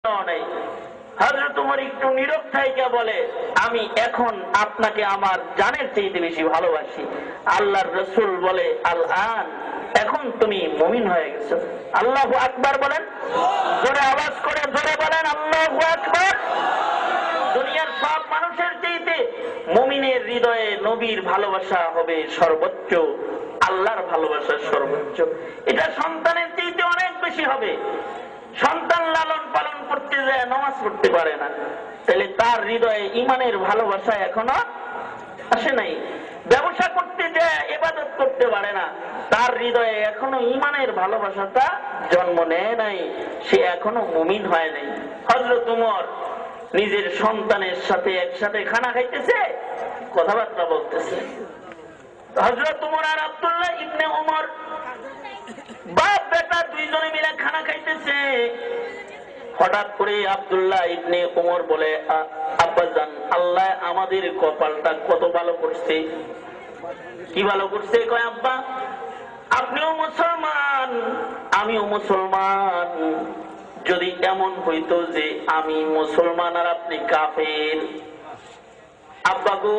নেই। হযরত ওমর একটু নীরব থাইকা বলে, আমি এখন আপনাকে আমার জানের চাইতে বেশি ভালোবাসি। আল্লাহর রাসূল বলে, আল আন, এখন তুমি মুমিন হয়ে গেছো। আল্লাহু আকবার বলেন, জোরে আওয়াজ করে জোরে বলেন আল্লাহু আকবার। দুনিয়ার সব মানুষের চাইতে মুমিনের হৃদয়ে নবীর ভালোবাসা হবে সর্বোচ্চ, আল্লাহর ভালোবাসা সর্বোচ্চ। এটা সন্তানের চাইতে অনেক বেশি হবে। সন্তান লালন পালন করতে যায় নামাজ পড়তে পারে না, তাহলে তার হৃদয়ে ঈমানের ভালোবাসা এখনো আসে নাই। ব্যবসা করতে যায় ইবাদত করতে পারে না, তার হৃদয়ে এখনো ঈমানের ভালোবাসাটা জন্ম নেয় নাই, সে এখনো মুমিন হয় নাই। হযরত ওমর নিজের সন্তানের সাথে একসাথে খানা খাইতেছে, কথাবার্তা বলতেছে। হযরত ওমর আর আব্দুল্লাহ ইবনে ওমর বাপ বেটা দুইজনে মিলে খানা খাইতেছে। হঠাৎ করে আব্দুল্লাহ ইবনে ওমর বলে, আব্বাজান, আল্লাহ আমাদের কপালটা কত ভালো করছে। কি ভালো করছে? কয়, আব্বা আপনিও মুসলমান আমিও মুসলমান, যদি এমন হইতো যে আমি মুসলমান আর আপনি কাফের, আব্বা গো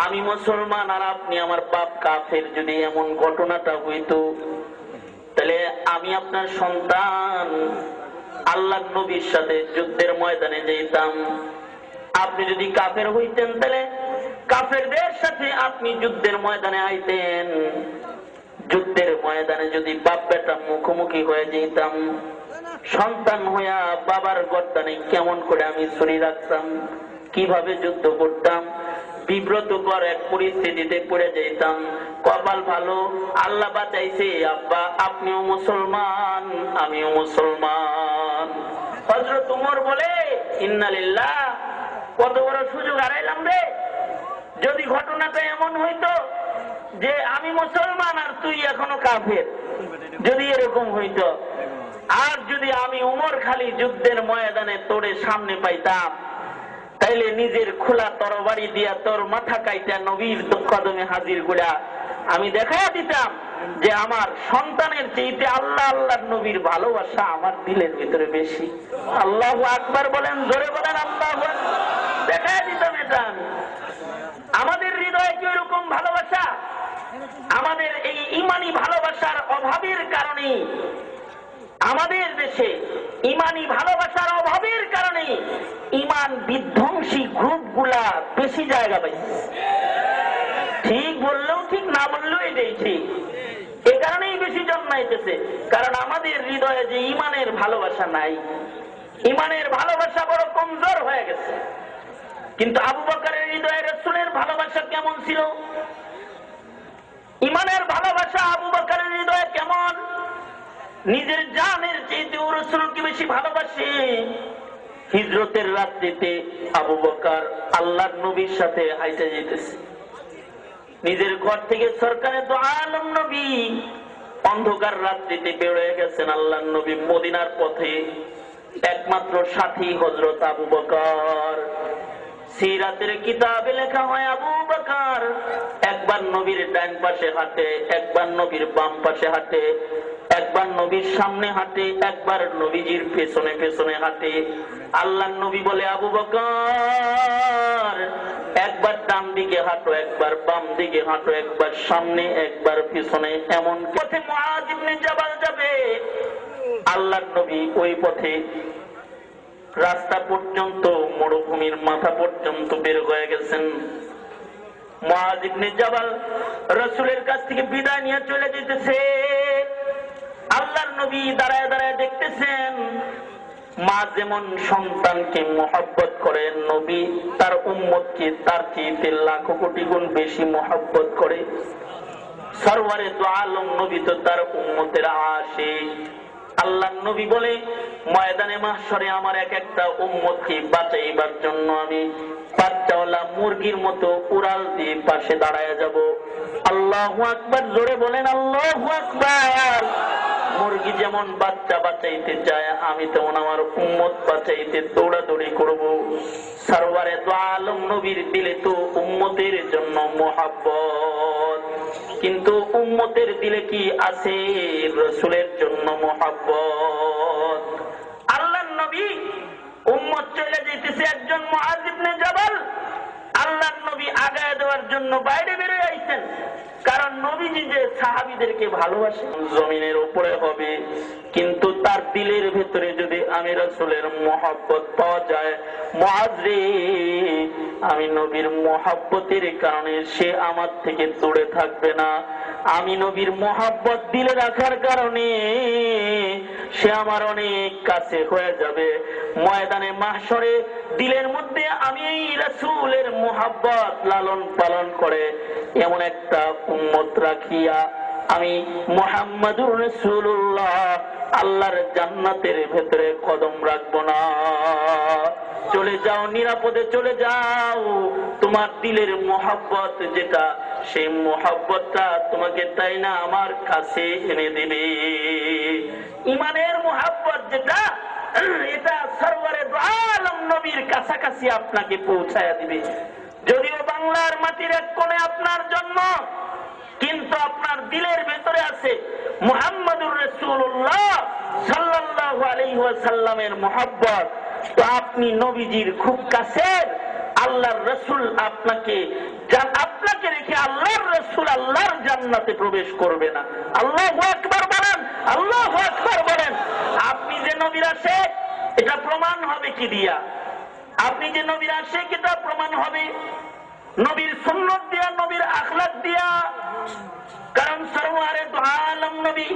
আমি মুসলমান আর আপনি আমার বাপ কাফের, যদি এমন ঘটনাটা হইতো, তাহলে আমি আপনার সন্তান আল্লাহর নবীর সাথে যুদ্ধের ময়দানে যেতাম। আপনি যদি কাফের হইতেন, তাহলে কাফেরদের সাথে আপনি যুদ্ধের ময়দানে আইতেন। যুদ্ধের ময়দানে যদি বাপ বেটা মুখোমুখি হয়ে যেতাম, সন্তান হইয়া বাবার গর্দানে কেমন করে আমি ছুরি রাখতাম, কিভাবে যুদ্ধ করতাম, বিব্রতকর এক পরিস্থিতিতে পড়ে যেতাম। কপাল ভালো, আল্লাহ বাঁচাইছে, আব্বা আপনিও মুসলমান আমিও মুসলমান। হযরত ওমর বলে, ইন্না লিল্লাহ, কত বড় সুযোগ হারাইলাম রে। যদি ঘটনাটা এমন হইতো যে আমি মুসলমান আর তুই এখনো কাফের, যদি এরকম হইতো, আর যদি আমি ওমর খালি যুদ্ধের ময়দানে তোরে সামনে পাইতাম, তাইলে নিজের খোলা তরবারি দিয়া তোর মাথা কাইটা নবীর কদমে হাজির গুলা আমি দেখা দিতাম যে আমার সন্তানের চাইতে আল্লাহ আল্লাহর নবীর ভালোবাসা আমার দিলের ভিতরে বেশি। আল্লাহু আকবার বলেন, জোরে বলেন আল্লাহু আকবার। দেখা দিতাম এটা আমি। আমাদের হৃদয়ে কি এরকম ভালোবাসা? আমাদের এই ঈমানি ভালোবাসার অভাবের কারণে, আমাদের দেশে ঈমানি ভালোবাসার অভাবের কারণে ঈমান বিধ্বংসী গ্রুপগুলা বেশি জায়গা পাইছে। ঠিক বললেও ঠিক, না বললেও এটাই ঠিক। এ কারণেই বেশি জন্মাইতেছে, কারণ আমাদের হৃদয়ে যে ঈমানের ভালোবাসা নাই, ঈমানের ভালোবাসা বড় কমজোর হয়ে গেছে। কিন্তু আবু বকরের হৃদয়ে রাসূলের ভালোবাসা কেমন ছিল? ঈমানের ভালোবাসা আবু বকরের হৃদয়ে কেমন? নিজের জানের চাইতে রাসূলকে বেশি ভালোবাসে। হিজরতের রাত্রিতে আবু বকর আল্লাহর নবীর সাথে হাইটে যেতেছে। নিজের ঘর থেকে সরকারে তো আলম নবী অন্ধকার রাত্রিতে বের হয়ে গেছেন আল্লাহর নবী মদিনার পথে। একমাত্র সাথী হযরত আবু বকর। সিরাতের কিতাবে লেখা হয় আবু বকর একবার নবীর ডান পাশে হাঁটে, একবার নবীর বাম পাশে হাঁটে, একবার নবীর সামনে হাঁটে, একবার নবীজির পেছনে পেছনে হাঁটে। আল্লাহর নবী বলে, আবু বকর একবার ডান দিকে হাঁটো, একবার বাম দিকে হাঁটো, একবার সামনে একবার পিছনে। এমন পথে মুআয ইবনে জাবাল যাবে। আল্লাহর নবী ওই পথে রাস্তা পর্যন্ত, মরুভূমির মাথা পর্যন্ত বের হয়ে গেছেন। মুআয ইবনে জাবাল রাসূলের কাছ থেকে বিদায় নিয়ে চলে যেতেছে। আল্লাহর নবী দাঁড়ায় দাঁড়ায় দেখতেছেন, মা যেমন সন্তানকে মহব্বত করে, নবী তার উম্মতকে তার চেয়ে লাখো কোটি গুণ বেশি মহব্বত করে। সরওয়ারে দু আলম নবী তো তার উম্মতের আশিক। আল্লাহর নবী বলে, ময়দানে মাহশরে আমার এক একটা উম্মতকে বাঁচাইবার জন্য আমি বাচ্চাওয়ালা মুরগির মতো উড়াল দিয়ে পাশে দাঁড়ায় যাব। আল্লাহু আকবার, জোরে বলেন আল্লাহু আকবার। মুরগি যেমন বাচ্চা বাঁচাইতে চায়, আমি তেমন আমার উম্মত বাঁচাইতে দৌড়াদৌড়ি করব। সরওয়ারে দু আলম নবীর দিলে তো উম্মতের জন্য মহব্বত, কিন্তু উম্মতের দিলে কি আছে রাসূলের জন্য মহব্বত। আল্লাহর নবী একজন মুআয ইবনে জাবাল আল্লাহর নবী আগায় দেওয়ার জন্য বাইরে বেরিয়ে আইছেন, কারণ নবীজি যে সাহাবীদেরকে ভালোবাসে। জমিনের উপরে হবে, কিন্তু তার দিলের ভেতরে যদি আমি রাসূলের মহব্বত পাওয়া যায়, মুআয রে, আমি নবীর মহব্বতের কারণে সে আমার থেকে দূরে থাকবে না। আমি নবীর মহব্বত দিলে রাখার কারণে সে আমার অনেক কাছে হয়ে যাবে। ময়দানে মাহশরে দিলের মধ্যে আমি এই রাসূলের মহব্বত লালন পালন করে এমন একটা উম্মত রাখিয়া আমি মুহাম্মাদুর রাসূলুল্লাহ আল্লাহর জান্নাতের ভেতরে কদম রাখবো না। চলে যাও, নিরাপদে চলে যাও। তোমার দিলের মহব্বত যেটা, সেই মহব্বতটা তোমাকে তাই না আমার কাছে এনে দেবে। ইমানের মহব্বত যেটা, এটা সরওয়ারে দু আলম নবীর কাছাকাছি আপনাকে পৌঁছায়া দিবে। যদিও বাংলার মাটির এক কোণে আপনার জন্ম, কিন্তু আপনার দিলের ভেতরে আছে মুহাম্মাদুর রাসূলুল্লাহ সাল্লাল্লাহু আলাইহি ওয়াসাল্লামের মহব্বত। তো আপনি নবীজির খুব কাছের, আল্লাহর রাসূল আপনাকে রেখে আল্লাহর রাসূল আল্লাহর জান্নাতে প্রবেশ করবে না। আল্লাহু আকবার বলেন, আল্লাহু আকবার বলেন। আপনি যে নবীর আশিক, এটা প্রমাণ হবে কি দিয়া? আপনি যে নবীর আশিক, এটা প্রমাণ হবে নবীর সুন্নাত দিয়া, নবীর আখলাক দিয়া। কারণ সরওয়ারে দু আলম নবী,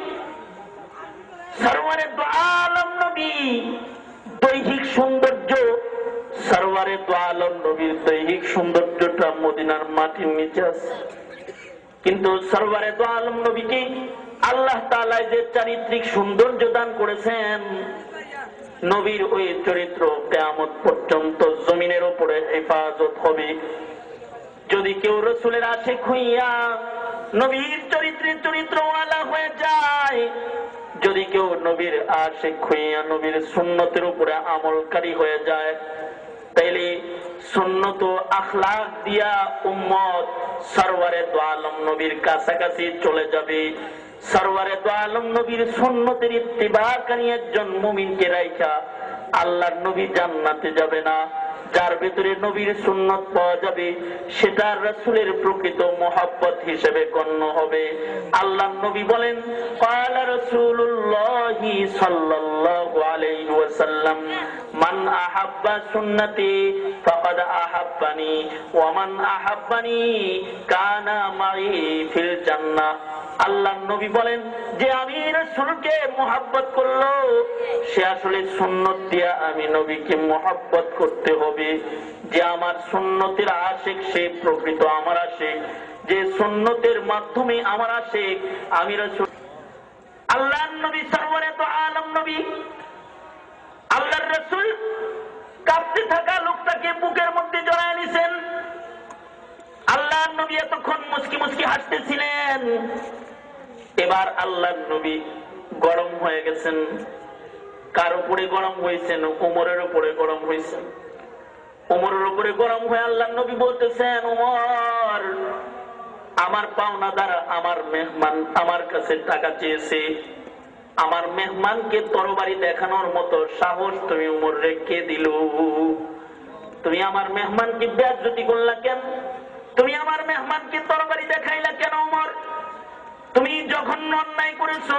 সরওয়ারে দু আলম নবী দৈহিক সৌন্দর্য, সরওয়ারে দু আলম নবীর দৈহিক সৌন্দর্যটা মদিনার মাটির নিচে আছে। কিন্তু সরওয়ারে দু আলম নবীকে আল্লাহ তাআলা যে চারিত্রিক সৌন্দর্য দান করেছেন, নবীর ওই চরিত্র কিয়ামত পর্যন্ত জমিনের উপরে হেফাজত হবে। যদি কেউ রাসূলের আশিক হইয়া নবীর চরিত্রওয়ালা হয়ে যায়, যদি কেউ নবীর আশিক হইয়া নবীর সুন্নতের উপরে আমলকারী হয়ে যায়, তাইলে সুন্নত ও আখলাক দিয়া উম্মত সরওয়ারে দু আলম নবীর কাছাকাছি চলে যাবে। সরওয়ারে দু আলম নবীর সুন্নতের ইত্তিবাকারী একজন মুমিনকে রাইখা আল্লাহর নবী জান্নাতে যাবে না। যার ভিতরে নবীর সুন্নত পাওয়া যাবে, সেটা রাসূলের প্রকৃত মহব্বত হিসেবে গণ্য হবে। আল্লাহর নবী বলেন, ক্বালা রাসূলুল্লাহি সাল্লাল্লাহু আলাইহি ওয়াসাল্লাম, মান আহাব্বা সুন্নতি ফাকাদ আহাব্বানি ওয়া মান আহাব্বানি কানা মাই ফিল জান্নাহ। আল্লাহর নবী বলেন, যে আমি রাসূলকে মহব্বত করলো, সে আসলে সুন্নত দিয়া আমি নবীকে মহব্বত করতে হবে। যে আমার সুন্নতের আশিক, সে প্রকৃত আমার আশিক। যে সুন্নতের মাধ্যমে আমার আশিক, আমি রাসূল। আল্লাহর নবী সরওয়ারে দু আলম নবী, আল্লাহর রাসূল কাঁপতে থাকা লোকটাকে বুকের মধ্যে জড়ায় নিছেন। আল্লাহর নবী এতক্ষণ মুস্কি মুস্কি হাসতেছিলেন। এবার আল্লাহর নবী গরম হয়ে গেছেন। কার উপরে গরম হয়েছেন? উমরের উপরে গরম হয়েছেন। উমরের উপরে গরম হয়ে আল্লাহর নবী বলতেছেন, উমর, আমার পাওনাদার, আমার মেহমান আমার কাছে টাকা চেয়েছে। আমার মেহমানকে তরবারি দেখানোর মতো সাহস তুমি উমর রেখে দিল? তুমি আমার মেহমানকে বেইজ্জতি করলা কেন? তুমি আমার মেহমানকে তরবারি দেখাইলা কেন উমর? তুমি জঘন্য অন্যায় করেছো।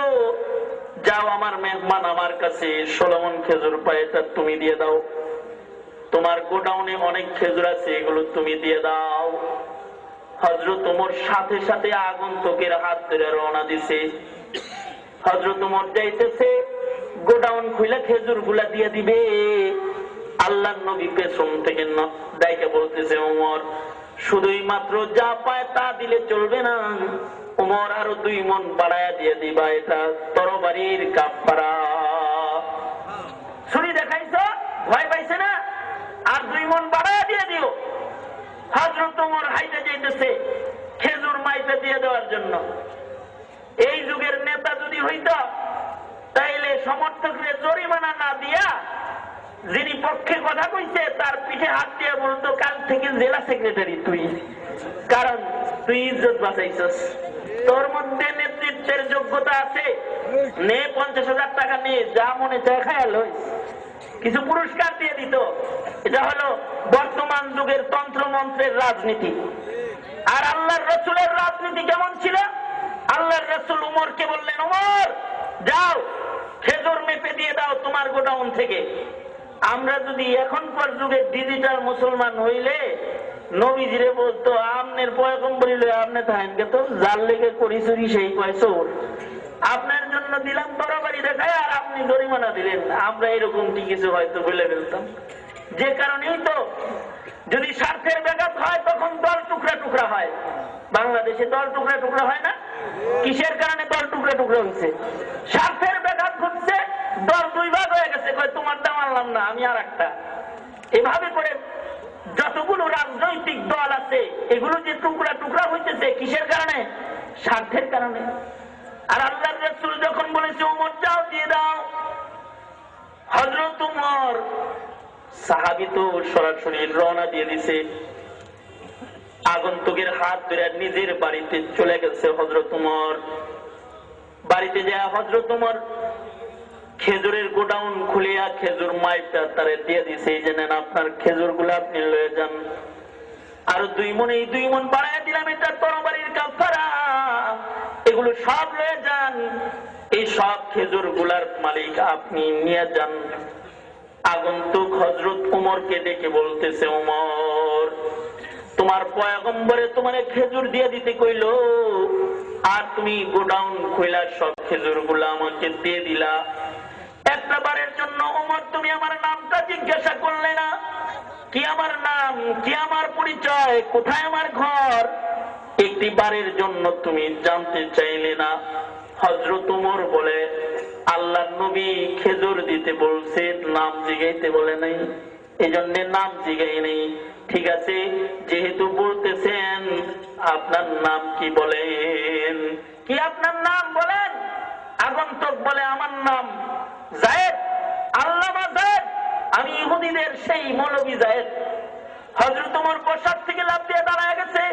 যাও, আমার মেহমান আমার কাছে 16 মণ খেজুর পায়, এটা তুমি দিয়ে দাও। তোমার গোডাউনে অনেক খেজুর আছে, এগুলো তুমি দিয়ে দাও। হযরত ওমর সাথে সাথে আগন্তুকের হাত ধরে রওনা দিছে। হযরত ওমর যাইতেছে, গোডাউন খুলে খেজুর গুলা দিয়ে দিবে। আল্লাহর নবী পেছন থেকে ডাইকে বলতেছে, ওমর, শুধুই মাত্র যা পায় তা দিলে চলবে না। ওমর, আরো 2 মণ বাড়ায়া দিয়ে দিবা, এটা তরবারির কাফারা। ছুরি দেখাইছো, ভয় পাইছে না? আর 2 মণ বাড়ায়া দিয়ে দিও। হযরত ওমর হাইটে যাইতেছে খেজুর মাইপে দিয়ে দেওয়ার জন্য। এই যুগের নেতা যদি হইতো, তাইলে সমর্থকদের জরিমানা না দিয়া যিনি পক্ষে কথা কইছে তার পিঠে হাত দিয়ে বলতো, কাল থেকে জেলা সেক্রেটারি তুই, কারণ তুই ইজ্জত বাঁচাইছস। তোর মধ্যে নেতৃত্বের যোগ্যতা আছে, নে 50,000 টাকা নে, যা মনে চায় খায়া লই, কিছু পুরস্কার দিয়ে দিত। এটা হলো বর্তমান যুগের তন্ত্র মন্ত্রের রাজনীতি। আর আল্লাহর রাসূলের রাজনীতি কেমন ছিল? আল্লাহর রাসূল উমরকে বললেন, উমর যাও খেজুর মেপে দিয়ে দাও তোমার গোডাউন থেকে। আমরা যদি এখনকার যুগে ডিজিটাল মুসলমান হইলে নবীজিরে বলতো, আমনের পয়গম্বর হইলে আপনি থাকেন কে, তো যার লেগে করি চুরি সেই কয় চোর, আপনার জন্য দিলাম তরবারি দেখায় আর আপনি জরিমানা দিলেন। আমরা এরকমটি কিছু হয়তো বলে ফেলতাম। যে কারণেই তো যদি স্বার্থের ব্যাঘাত হয় তখন দল টুকরা টুকরা হয়। বাংলাদেশে দল টুকরা টুকরা হয় না? কিসের কারণে দল টুকরা টুকরা হচ্ছে? স্বার্থের ব্যাঘাত ঘটছে, দল দুই ভাগ হয়ে গেছে, কয় তোমারটা মানলাম না, আমি আর একটা। এভাবে করে যতগুলো রাজনৈতিক দল আছে এগুলো যে টুকরা টুকরা হইতেছে কিসের কারণে? স্বার্থের কারণে। আর আল্লাহর রাসূল যখন বলেছে উমর যাও দিয়ে দাও, হযরত উমর সাহাবী তো সরাসরি রওনা দিয়ে দিছে। আগন্তুকের হাত ধরে নিজের বাড়িতে চলে গেছে হযরত উমর। বাড়িতে যায় হযরত উমর খেজুরের গোডাউন খুলিয়া খেজুর মাইপটা তারে দিয়ে দিছে, এই যে নেন আপনার খেজুর গুলো আপনি লয়ে যান। আর 2 মণ, এই 2 মণ বাড়াইয়া দিলাম, এটা তরবারির কাফারা, এগুলো সব লয়ে যান, এই সব খেজুর গুলার মালিক আপনি নিয়ে যান। আগন্তুক হযরত উমরকে ডেকে বলতেছে, উমর তোমার পয়গম্বরে তোমারে খেজুর দিয়ে দিতে কইলো, আর তুমি গোডাউন খুইলা সব খেজুর গুলা আমাকে দিয়ে দিলা। একটা বারের জন্য উমর তুমি আমার নামটা জিজ্ঞাসা করলে না? কি আমার নাম, কি আমার পরিচয়, কোথায় আমার ঘর, একটি বারের জন্য তুমি জানতে চাইলে না? হযরত উমর বলে, আল্লাহর নবী খেজুর দিতে বলছে, নাম জিগাইতে বলে নাই, এজন্য নাম জিগাই নেই। ঠিক আছে, যেহেতু বলতেছেন আপনার নাম কি বলেন? কি আপনার নাম বলেন? আগন্তুক বলে, আমার নাম যায়েদ, আল্লামা যায়েদ, আমি ইহুদিদের সেই মৌলভী যায়েদ। হযরত উমর বসার থেকে লাফ দিয়ে দাঁড়ায় গেছে।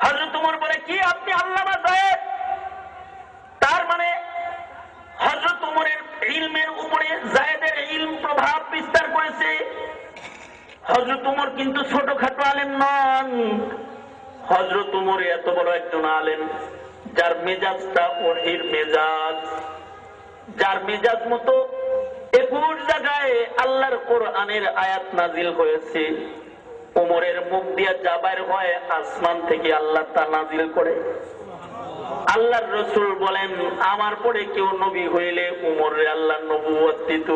হযরত উমর বলে, কি আপনি আল্লামা যায়েদ? তার মানে হযরত উমরের ইলমের উপরে যায়েদের ইলম প্রভাব বিস্তার করেছে। হযরত উমর কিন্তু ছোটখাটো আলেম নন। হযরত উমর এত বড় একজন আলেম, যার মেজাজটা ওহির মেজাজ, যার মেজাজ মতো 21 জায়গায় আল্লাহর কোরআনের আয়াত নাজিল হয়েছে। উমরের মুখ দিয়ে যা বাইর হয় আসমান থেকে আল্লাহ তা নাজিল করে। আল্লাহর রাসূল বলেন, আমার পরে কেউ নবী হইলে উমরে আল্লাহ নবুয়ত দিত।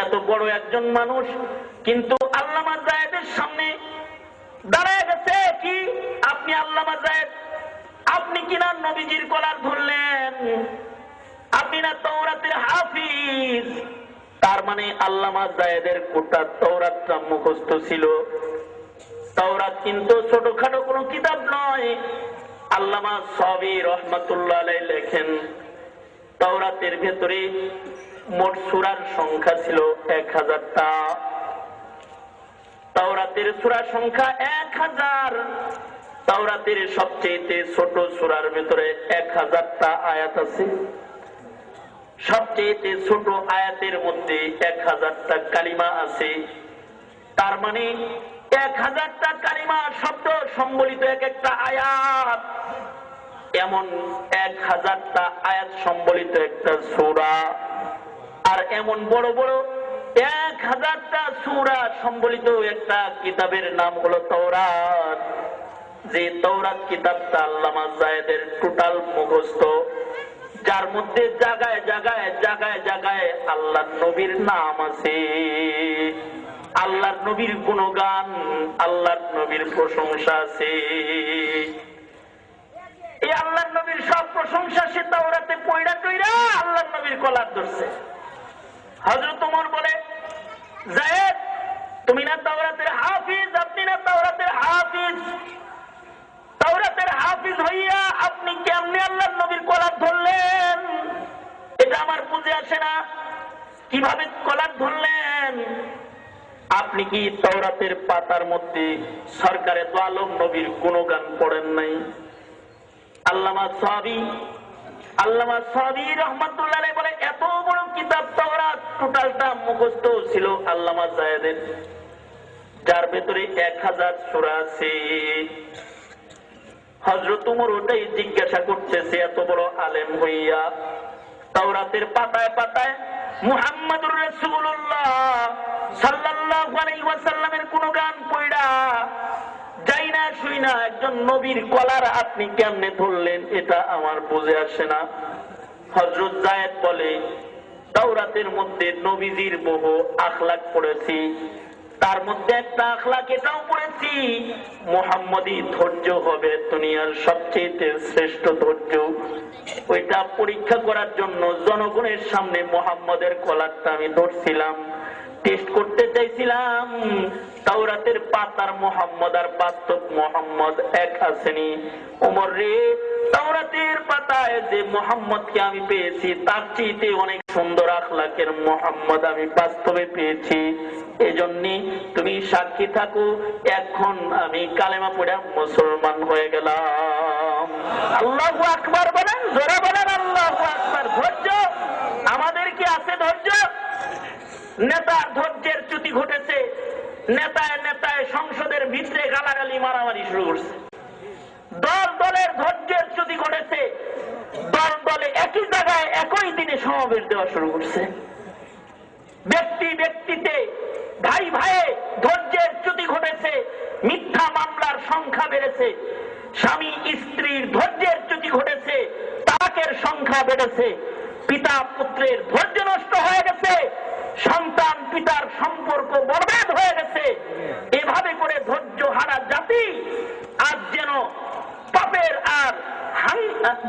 এত বড় একজন মানুষ কিন্তু আল্লামা যায়েদের সামনে দাঁড়ায় গেছে। কি আপনি আল্লামা যায়েদ? আপনি কিনা নবীজির কলার ধরলেন, আপনি না তাওরাতের হাফিজ। তার মানে আল্লামা যায়েদের গোটা তাওরাতটা মুখস্থ ছিল। তাওরাত কিন্তু ছোটখাটো কোনো কিতাব নয়। আল্লামা সাবি রহমাতুল্লাহ আলাইহি লেখেন, তাওরাতের ভেতরে মোট সূরার সংখ্যা ছিল 1000টা। তাওরাতের সূরা সংখ্যা 1000। তাওরাতের সবচেয়ে ছোট সূরার ভিতরে 1000টা আয়াত আছে। সবচেয়ে ছোট আয়াতের মধ্যে 1000টা কালিমা আছে। তার মানে 1000টা কালিমা শব্দ সম্বলিত এক একটা আয়াত। এমন 1000টা আয়াত সম্বলিত একটা সূরা, আর এমন বড় বড় 1000টা সূরা সম্বলিত একটা কিতাবের নাম হলো তাওরাত। যে তাওরাত কিতাবটা আল্লামা যায়েদের টোটাল মুখস্থ, যার মধ্যে জায়গায় জায়গায় জায়গায় জায়গায় আল্লাহর নবীর নাম আছে, আল্লাহর নবীর গুণগান, আল্লাহর নবীর প্রশংসা আছে। এই আল্লাহর নবীর সব প্রশংসা সে তাওরাতে পয়ড়া টইরা আল্লাহর নবীর কলার ধরছে। হযরত ওমর বলে, যায়েদ তুমি না তাওরাতের হাফিজ, আপনি না তাওরাতের হাফিজ। তাওরাতের হাফিজ হইয়া আপনি কেমনে আল্লাহর নবীর কলার ধরলেন? এটা আমার বুঝে আসে না। কিভাবে কলার ধরলেন? আপনি কি তাওরাতের পাতার মধ্যে সরকারে দো আলম নবীর গুণগান পড়েন নাই? আল্লামা সাবি রহমাতুল্লাহ আলাইহি বলে, এত বড় কিতাব তাওরাত টোটালটা মুখস্থ ছিল আল্লামা জায়েদের, যার ভেতরে 1000 সূরা আছে। হযরত ওমর ওটাই জিজ্ঞাসা করতেছে, এত বড় আলেম হইয়া তাওরাতের পাতায় পাতায় মুহাম্মাদুর রাসূলুল্লাহ সাল্লাল্লাহু আলাইহি ওয়াসাল্লামের কোন গান পড়া যাই না শুই না একজন নবীর কলার আপনি কেমনে ধরলেন, এটা আমার বুঝে আসে না। হযরত যায়েদ বলে, তাওরাতের মধ্যে নবীজির বহু আখলাক পড়েছি, তার মধ্যে একটা আখলাক এটাও পড়েছি, মুহাম্মদী ধৈর্য হবে দুনিয়ার সবচেয়ে শ্রেষ্ঠ ধৈর্য। ওইটা পরীক্ষা করার জন্য জনগণের সামনে মুহাম্মদের কলারটা আমি ধরছিলাম, টেস্ট করতে চাইছিলাম তাওরাতের পাতার মুহাম্মদ আর বাস্তব মুহাম্মদ এক আসেনি। ওমর রে, তাওরাতের পাতায় যে মুহাম্মদকে আমি পেয়েছি তার চেয়ে অনেক সুন্দর আখলাকের মুহাম্মদ আমি বাস্তবে পেয়েছি। এজন্য তুমি সাক্ষী থাকো, এখন আমি কালেমা পড়ে মুসলমান হয়ে গেলাম। আল্লাহু আকবার বলেন, জোরে বলেন আল্লাহু আকবার। ধৈর্য আমাদের কি আছে? ধৈর্য নেতার ধৈর্যের চ্যুতি ঘটেছে, নেতায় নেতায় সংসদের ভিতরে গালাগালি মারামারি শুরু করছে। দল দলের ধৈর্যের চ্যুতি ঘটেছে, দল দলে একই জায়গায় একই দিনে সমাবেশ দেওয়া শুরু করছে। ব্যক্তি ব্যক্তিতে ভাই ভাইয়ে ধৈর্যের চ্যুতি ঘটেছে, মিথ্যা মামলার সংখ্যা বেড়েছে। স্বামী স্ত্রীর ধৈর্যের চ্যুতি ঘটেছে, তালাকের সংখ্যা বেড়েছে। পিতা পুত্রের ধৈর্য নষ্ট হয়ে গেছে, সন্তান পিতার সম্পর্ক বরবাদ হয়ে গেছে। এভাবে করে ধৈর্য হারা জাতি আজ যেন পাপের আর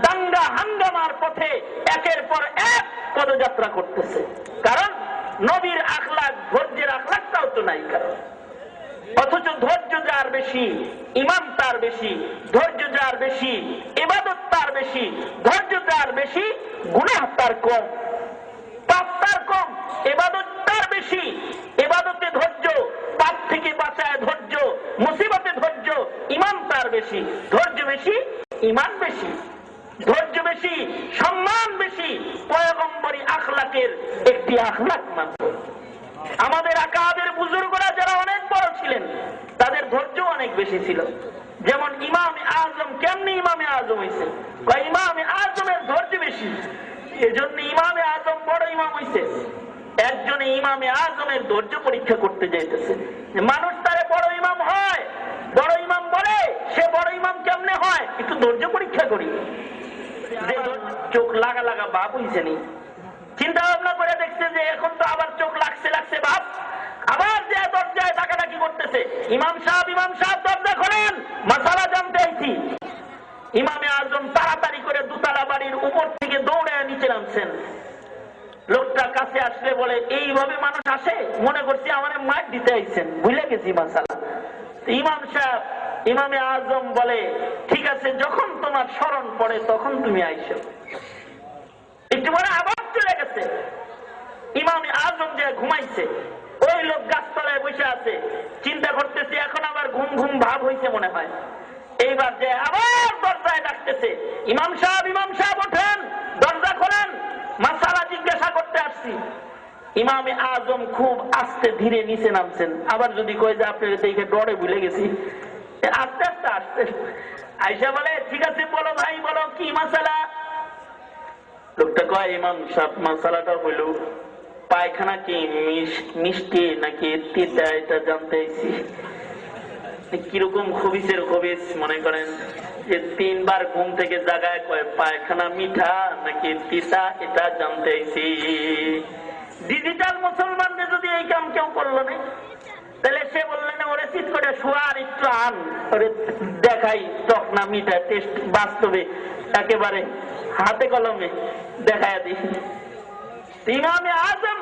দাঙ্গা হাঙ্গামার পথে একের পর এক পদযাত্রা করতেছে। কারণ নবীর আখলাক, ধৈর্যের আখলাকটাও তো নাই কারণ। অথচ ধৈর্য যার বেশি ঈমান তার বেশি, ধৈর্য যার বেশি ইবাদত তার বেশি, ধৈর্য যার বেশি গুনাহ তার কম, পাপ তার কম, ইবাদত তার বেশি। ইবাদতে ধৈর্য, পাপ থেকে বাঁচায় ধৈর্য, মুসিবতে ধৈর্য, ঈমান তার বেশি। ধৈর্য বেশি, ঈমান বেশি। ধৈর্য বেশি, সম্মান বেশি, পয়গম্বরী আখলাকের একটি আখলাক মাত্র। আমাদের আকাবের বুজুর্গরা যারা অনেক বড় ছিলেন তাদের ধৈর্য অনেক বেশি ছিল। যেমন ইমামে আজম, কেমনি ইমামে আজম হয়েছে? ইমামে আজমের ধৈর্য বেশি, এজন্য ইমামে আজম বড় ইমাম হয়েছে। একজনে ইমামে আজমের ধৈর্য পরীক্ষা করতে যাইতেছে। মানুষ তারে বড় ইমাম হয়, বড় ইমাম বলে সে বড় ইমাম কেমনে হয়, একটু ধৈর্য পরীক্ষা করি। যে চোখ লাগা লাগা ভাব হয়েছে নি, চিন্তা ভাবনা করে দেখছে যে এখন তো আবার চোখ লাগছে লাগছে ভাব, আবার যে দরজায় ডাকাডাকি করতেছে, ইমাম সাহেব দরজা খোলেন, মাসালা জানতে আইছি। ইমামে আজম তাড়াতাড়ি করে দুতলা বাড়ির উপর থেকে দৌড়ে নিচে নামছেন। লোকটা কাছে আসলে বলে, এইভাবে মানুষ আসে? মনে করছি আমার মার দিতে আইছেন, ভুলে গেছি মাসালা। ইমাম সাহেব, ইমামে আজম বলে, ঠিক আছে, যখন তোমার স্মরণ পড়ে তখন তুমি আইসো। একটু পরে আবার চলে গেছে। ইমামে আজম যে ঘুমাইছে, ওই লোক গাছতলায় বসে আছে, চিন্তা করতেছে এখন আবার ঘুম ঘুম ভাব হয়েছে মনে হয়। এইবার যে আবার দরজায় ডাকতেছে, ইমাম সাহেব ওঠেন, দরজা খোলেন, মাসালা জিজ্ঞাসা করতে আসছি। ইমামে আজম খুব আস্তে ধীরে নিচে নামছেন। আবার যদি কয়ে যে আপনি দেখে ডরে ভুলে গেছি, আস্তে আস্তে আসতে আইসা বলে, ঠিক আছে বলো ভাই, বলো কি মাসালা? লোকটা কয়, ইমাম সাহেব মাসালাটা হইল পায়খানা কি মিষ্টি নাকি তিতা, এটা জানতে চাইছি। কিরকম খবিসের খবিস মনে করেন যে 3 বার ঘুম থেকে জাগায় কয় পায়খানা মিঠা নাকি তিতা, এটা জানতে চাইছি। ডিজিটাল মুসলমানদের যদি এই কাম কেউ করলো না, তাহলে সে বললেন ওরে চিৎ করে শোয়ার একটু আন, ওরে দেখাই টক না মিঠা টেস্ট বাস্তবে একেবারে হাতে কলমে দেখায় দিই। ইমামে আজম